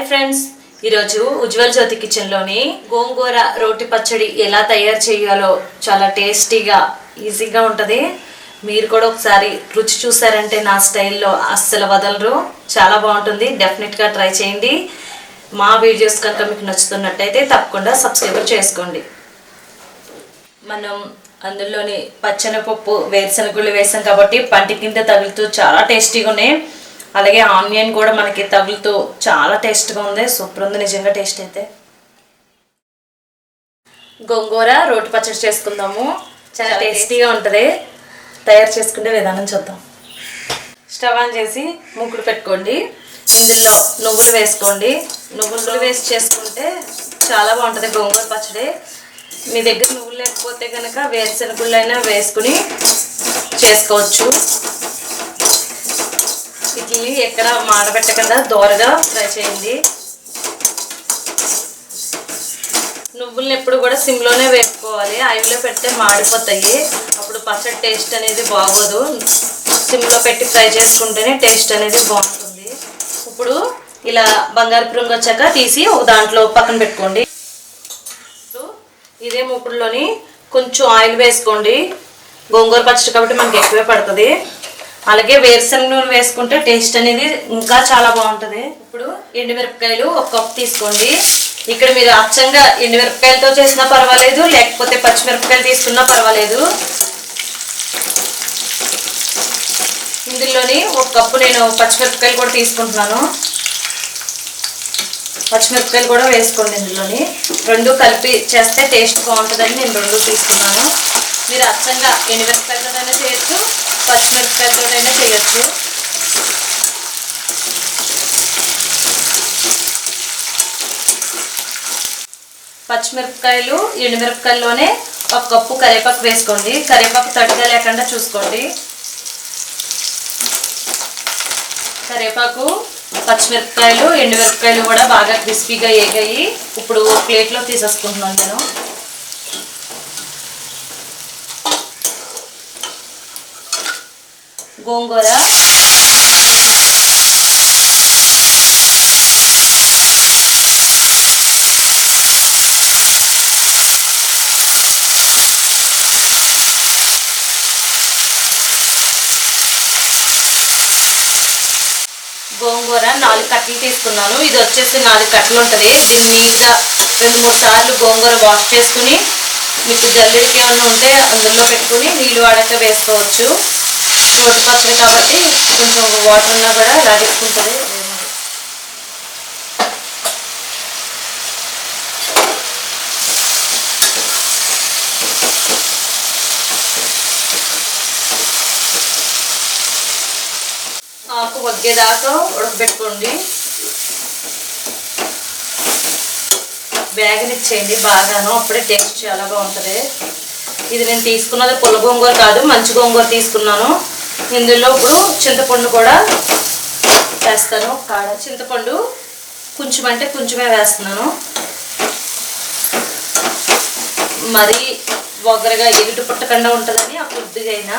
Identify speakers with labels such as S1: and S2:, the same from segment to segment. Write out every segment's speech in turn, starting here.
S1: Friends, ఈరోజు ఉజ్వల్ జ్యోతి కిచెన్లోని గోంగూర రోటి పచ్చడి ఎలా తయారు చేయాలో చాలా టేస్టీగా ఈజీగా ఉంటుంది. మీరు కూడా ఒకసారి రుచి చూసారంటే నా స్టైల్లో అస్సలు వదలరు. చాలా బాగుంటుంది. డెఫినెట్గా ట్రై చేయండి. మా వీడియోస్ కనుక మీకు నచ్చుతున్నట్టయితే తప్పకుండా సబ్స్క్రైబ్ చేసుకోండి. మనం అందులోని పచ్చెనపప్పు వేరుశనగుళ్ళు వేసాం కాబట్టి పంటి కింద తగులుతూ చాలా టేస్టీగా ఉన్నాయి. అలాగే ఆనియన్ కూడా మనకి తగులుతూ చాలా టేస్ట్గా ఉంది. సూపర్ ఉంది నిజంగా. టేస్ట్ అయితే గోంగూర రోటి పచ్చడి చేసుకుందాము. చాలా టేస్టీగా ఉంటుంది. తయారు చేసుకునే విధానం చూద్దాం. స్టవ్ ఆన్ చేసి మూకుడు పెట్టుకోండి. ఇందులో నువ్వులు వేసుకోండి. నువ్వులు వేసి చేసుకుంటే చాలా బాగుంటుంది గోంగూర పచ్చడి. మీ దగ్గర నువ్వులు లేకపోతే కనుక వేరుశనగుళ్ళు అయినా వేసుకుని చేసుకోవచ్చు. వీటిని ఎక్కడ మాడబెట్టకుండా దోరగా ఫ్రై చేయండి. నువ్వుల్ని ఎప్పుడు కూడా సిమ్లోనే వేసుకోవాలి. ఆయిల్లో పెడితే మాడిపోతాయి. అప్పుడు పచ్చడి టేస్ట్ అనేది బాగోదు. సిమ్లో పెట్టి ఫ్రై చేసుకుంటేనే టేస్ట్ అనేది బాగుంటుంది. ఇప్పుడు ఇలా బంగారు రంగు వచ్చాక తీసి ఒక దాంట్లో పక్కన పెట్టుకోండి. ఇదే మూకుడులోని కొంచెం ఆయిల్ వేసుకోండి. గోంగూర పచ్చడి కాబట్టి మనకి ఎక్కువే పడుతుంది. అలాగే వేరుశనగ నూనె వేసుకుంటే టేస్ట్ అనేది ఇంకా చాలా బాగుంటుంది. ఇప్పుడు ఎండుమిరపకాయలు ఒక కప్పు తీసుకోండి. ఇక్కడ మీరు అచ్చంగా ఎండుమిరపకాయలతో చేసినా పర్వాలేదు, లేకపోతే పచ్చిమిరపకాయలు తీసుకున్నా పర్వాలేదు. ఇందులోని ఒక కప్పు నేను పచ్చిమిరపకాయలు కూడా తీసుకుంటున్నాను. పచ్చిమిరపకాయలు కూడా వేసుకోండి. ఇందులోని రెండు కలిపి చేస్తే టేస్ట్ బాగుంటుందని నేను రెండు తీసుకున్నాను. మీరు అచ్చంగా ఎండుమిరపకాయలతోనైనా చేయొచ్చు, పచ్చిమిరపకాయలతోనైనా చేయొచ్చు. పచ్చిమిరపకాయలు ఎండుమిరపకాయల్లోనే ఒక కప్పు కరివేపాకు వేసుకోండి. కరివేపాకు తడిగా లేకుండా చూసుకోండి. కరివేపాకు, పచ్చిమిరపకాయలు, ఎండుమిరపకాయలు కూడా బాగా క్రిస్పీగా వేగాయి. ఇప్పుడు ప్లేట్లో తీసేసుకుంటున్నాను నేను. గోంగూర, గోంగూర 4 కట్టలు తీసుకున్నాను. ఇది వచ్చేసి 4 కట్టలు ఉంటుంది. దీన్ని నీట్గా 2-3 సార్లు గోంగూర వాష్ చేసుకుని మీకు జల్లెడికి ఏమన్నా ఉంటే అందులో పెట్టుకుని నీళ్ళు వాడాక వేసుకోవచ్చు. రోటి పచ్చడి కాబట్టి కొంచెం వాటర్ ఉన్నా కూడా లాగేసుకుంటుంది. ఆకు వగ్గేదాకా ఉడకబెట్టుకోండి. వేగనిచ్చేయండి బాగాను. అప్పుడే టేస్ట్ చాలా బాగుంటుంది. ఇది నేను తీసుకున్నది పుల్ల గోంగూర కాదు, మంచి గోంగూర తీసుకున్నాను. ఇందులో ఇప్పుడు చింతపండు కూడా వేస్తాను. కాడ చింతపండు కొంచెం అంటే కొంచెమే వేస్తున్నాను. మరీ వగరగా ఎగుటు పుట్టకుండా ఉంటుందని ఆ కొద్దిగా అయినా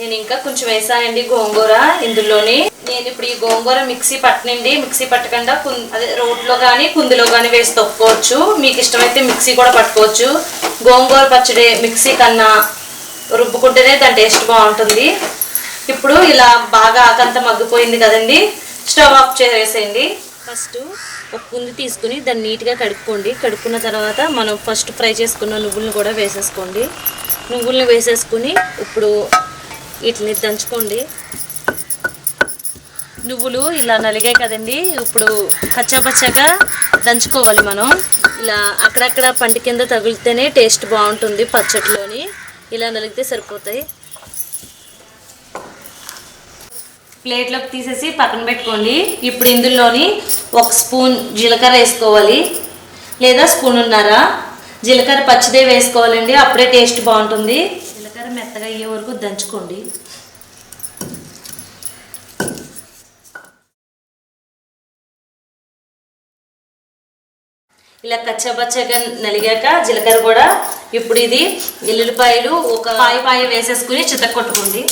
S1: నేను ఇంకా కొంచెం వేసానండి గోంగూర ఇందులోని. నేను ఇప్పుడు ఈ గోంగూర మిక్సీ పట్టనండి. మిక్సీ పట్టకుండా అదే రోట్లో కానీ కుందులో కానీ వేసి తొక్కోవచ్చు. మీకు ఇష్టమైతే మిక్సీ కూడా పట్టుకోవచ్చు. గోంగూర పచ్చడి మిక్సీ కన్నా రుబ్బుకుంటేనే దాని టేస్ట్ బాగుంటుంది. ఇప్పుడు ఇలా బాగా ఆకంతా మగ్గిపోయింది కదండి. స్టవ్ ఆఫ్ చేసేయండి. ఫస్ట్ ఒక కుంది తీసుకుని దాన్ని నీట్గా కడుక్కోండి. కడుక్కున్న తర్వాత మనం ఫస్ట్ ఫ్రై చేసుకున్న నువ్వులను కూడా వేసేసుకోండి. నువ్వులను వేసేసుకుని ఇప్పుడు వీటిని దంచుకోండి. నువ్వులు ఇలా నలిగాయి కదండి. ఇప్పుడు పచ్చగా దంచుకోవాలి మనం. ఇలా అక్కడక్కడ పంటి కింద తగిలితేనే టేస్ట్ బాగుంటుంది పచ్చడిలోని. ఇలా నలిగితే సరిపోతాయి. ప్లేట్లోకి తీసేసి పక్కన పెట్టుకోండి. ఇప్పుడు ఇందులోని 1 స్పూన్ జీలకర్ర వేసుకోవాలి, లేదా స్పూనున్నర. జీలకర్ర పచ్చిదే వేసుకోవాలండి, అప్పుడే టేస్ట్ బాగుంటుంది. జీలకర్ర మెత్తగా అయ్యే వరకు దంచుకోండి. ఇలా కచ్చబచ్చగా నలిగాక జీలకర్ర కూడా ఇప్పుడు ఇది ఎల్లుల్లిపాయలు ఒక పాయ వేసేసుకుని చితక్కొట్టుకోండి.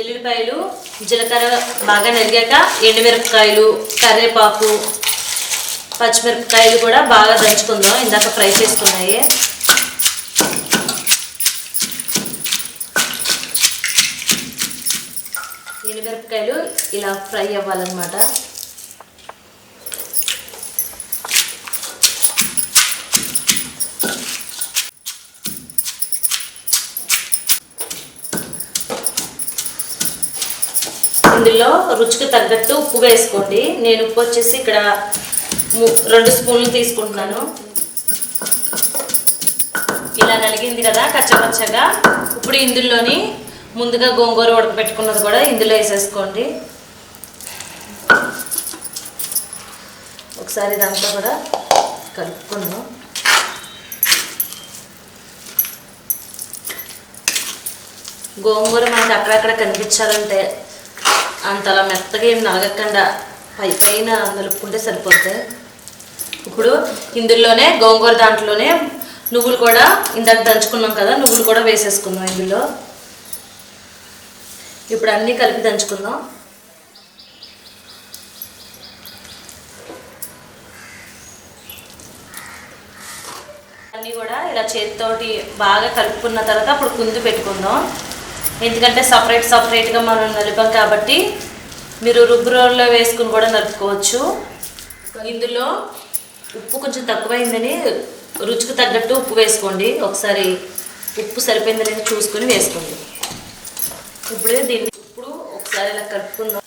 S1: ఎల్లుల్లిపాయలు జీలకర్ర బాగా నలిగాక ఎండుమిరపకాయలు కరివేపాకు పచ్చిమిరపకాయలు కూడా బాగా దంచుకుందాం. ఇందాక ఫ్రై చేసుకున్నాయి. ఎండుమిరపకాయలు ఇలా ఫ్రై అవ్వాలన్నమాట. ఇందులో రుచికి తగ్గట్టు ఉప్పు వేసుకోండి. నేను ఉప్పు వచ్చేసి ఇక్కడ 2 స్పూన్లు తీసుకుంటున్నాను. ఇలా నలిగింది కదా కచ్చపచ్చగా. ఇప్పుడు ఇందులోని ముందుగా గోంగూర ఉడకబెట్టుకున్నది కూడా ఇందులో వేసేసుకోండి. ఒకసారి ఇదంతా కూడా కలుపుకుందాం. గోంగూర మనకి అక్కడక్కడ కనిపించాలంటే అంతలా మెత్తగా ఏం నలగకుండా పైన నలుపుకుంటే సరిపోతాయి. ఇప్పుడు ఇందులోనే గోంగూర దాంట్లోనే నువ్వులు కూడా ఇందాక దంచుకున్నాం కదా, నువ్వులు కూడా వేసేసుకుందాం ఇందులో. ఇప్పుడు అన్నీ కలిపి దంచుకుందాం. అన్నీ కూడా ఇలా చేతితోటి బాగా కలుపుకున్న తర్వాత అప్పుడు కుందు పెట్టుకుందాం. ఎందుకంటే సపరేట్గా మనం నలిపాం కాబట్టి మీరు రుబ్బు రోల్లో వేసుకుని కూడా నలుపుకోవచ్చు. ఇందులో ఉప్పు కొంచెం తక్కువైందని రుచికి తగ్గట్టు ఉప్పు వేసుకోండి. ఒకసారి ఉప్పు సరిపోయిందని చూసుకొని వేసుకోండి. ఇప్పుడు ఒకసారి ఇలా కలుపుకుందాం.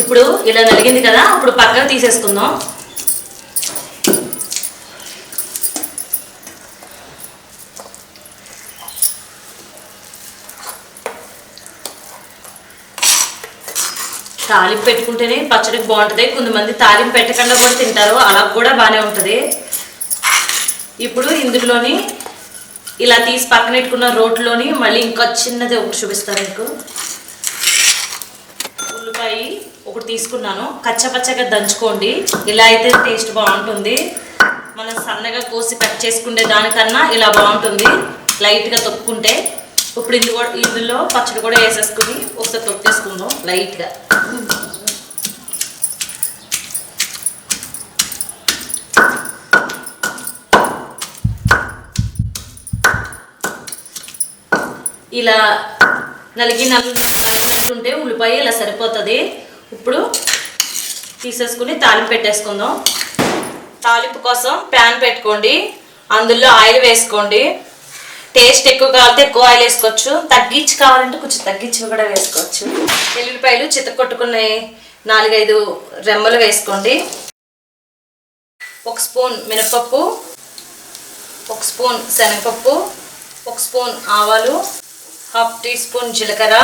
S1: ఇప్పుడు ఇలా నలిగింది కదా, ఇప్పుడు పక్కకు తీసేసుకుందాం. తాలింపు పెట్టుకుంటేనే పచ్చడికి బాగుంటుంది. కొంతమంది తాలింపు పెట్టకుండా కూడా తింటారు, అలా కూడా బాగానే ఉంటుంది. ఇప్పుడు ఇందులోని ఇలా తీసి పక్కన పెట్టుకున్న రోట్లోని మళ్ళీ ఇంకా చిన్నది ఒకటి చూపిస్తాను మీకు. ఉల్లిపాయ ఒకటి తీసుకున్నాను, కచ్చపచ్చగా దంచుకోండి. ఇలా అయితే టేస్ట్ బాగుంటుంది. మనం సన్నగా కోసి కట్ చేసుకునే దానికన్నా ఇలా బాగుంటుంది లైట్గా తొక్కుంటే. ఇప్పుడు ఇందులో పచ్చడి కూడా వేసేసుకుని ఒకసారి తొక్కేసుకుందాం లైట్గా. ఇలా నలిగినట్టుంటే ఉల్లిపాయ ఇలా సరిపోతుంది. ఇప్పుడు తీసేసుకుని తాలింపు పెట్టేసుకుందాం. తాలింపు కోసం ప్యాన్ పెట్టుకోండి, అందులో ఆయిల్ వేసుకోండి. టేస్ట్ ఎక్కువ కావాలంటే ఎక్కువ ఆయిల్ వేసుకోవచ్చు, తగ్గించి కావాలంటే కొంచెం తగ్గించి కూడా వేసుకోవచ్చు. ఎల్లుల్లిపాయలు చితకొట్టుకున్న 4-5 రెమ్మలు వేసుకోండి. 1 స్పూన్ మినపప్పు, 1 స్పూన్ శనగపప్పు, 1 స్పూన్ ఆవాలు, 1/2 టీ స్పూన్ జీలకర్ర.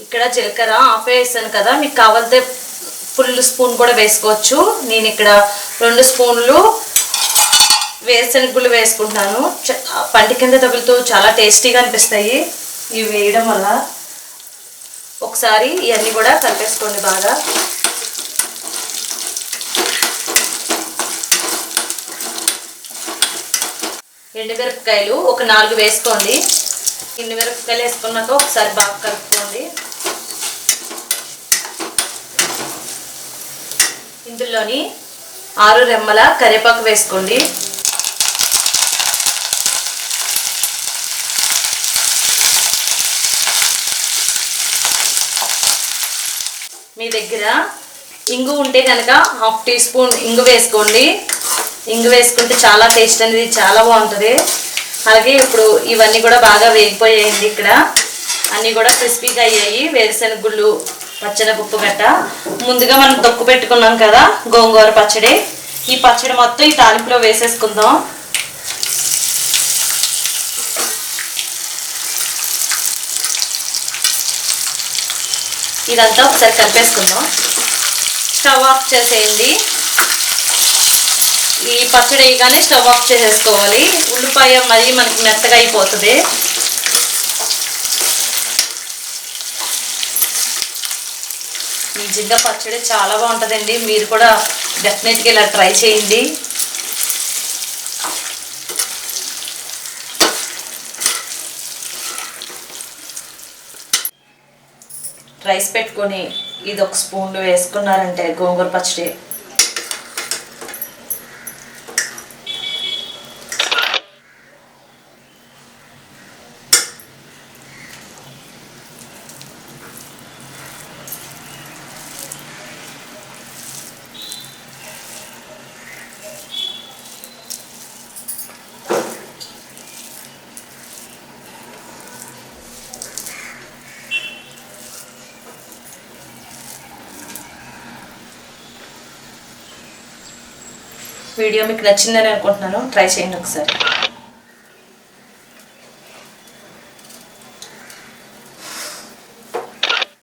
S1: ఇక్కడ జీలకర్ర ఆఫ్ వేసాను కదా, మీకు కావాలంటే ఫుల్ స్పూన్ కూడా వేసుకోవచ్చు. నేను ఇక్కడ 2 స్పూన్లు వేరుశనగ వేసుకుంటున్నాను. పంటి కింద తగులుతూ చాలా టేస్టీగా అనిపిస్తాయి ఇవి వేయడం వల్ల. ఒకసారి ఇవన్నీ కూడా కలిపేసుకోండి బాగా. ఎండుమిరపకాయలు ఒక 4 వేసుకోండి. ఎండుమిరపకాయలు వేసుకున్నాక ఒకసారి బాగా కలుపుకోండి. ఇందులోని 6 రెమ్మల కరివేపాకు వేసుకోండి. మీ దగ్గర ఇంగు ఉంటే కనుక 1/2 టీ స్పూన్ ఇంగు వేసుకోండి. ఇంగు వేసుకుంటే చాలా టేస్ట్ అనేది చాలా బాగుంటుంది. అలాగే ఇప్పుడు ఇవన్నీ కూడా బాగా వేగిపోయాయండి. ఇక్కడ అన్నీ కూడా క్రిస్పీగా అయ్యాయి. వేరుశనగ గుళ్ళు, పచ్చనపప్పు గట్ట. ముందుగా మనం తొక్కు పెట్టుకున్నాం కదా గోంగూర పచ్చడి, ఈ పచ్చడి మొత్తం ఈ తాలింపులో వేసేసుకుందాం. ఇదంతా ఒకసారి కలిపేసుకుందాం. స్టవ్ ఆఫ్ చేసేయండి. ఈ పచ్చడి వేయగానే స్టవ్ ఆఫ్ చేసేసుకోవాలి. ఉల్లిపాయ మరీ మనకి మెత్తగా అయిపోతుంది. నిజంగా పచ్చడి చాలా బాగుంటుందండి. మీరు కూడా డెఫినెట్గా ఇలా ట్రై చేయండి. రైస్ పెట్టుకొని ఇది ఒక స్పూన్ వేసుకున్నారంటే గోంగూర పచ్చడి వీడియో మీకు నచ్చిందని అనుకుంటున్నాను. ట్రై చేయండి ఒకసారి.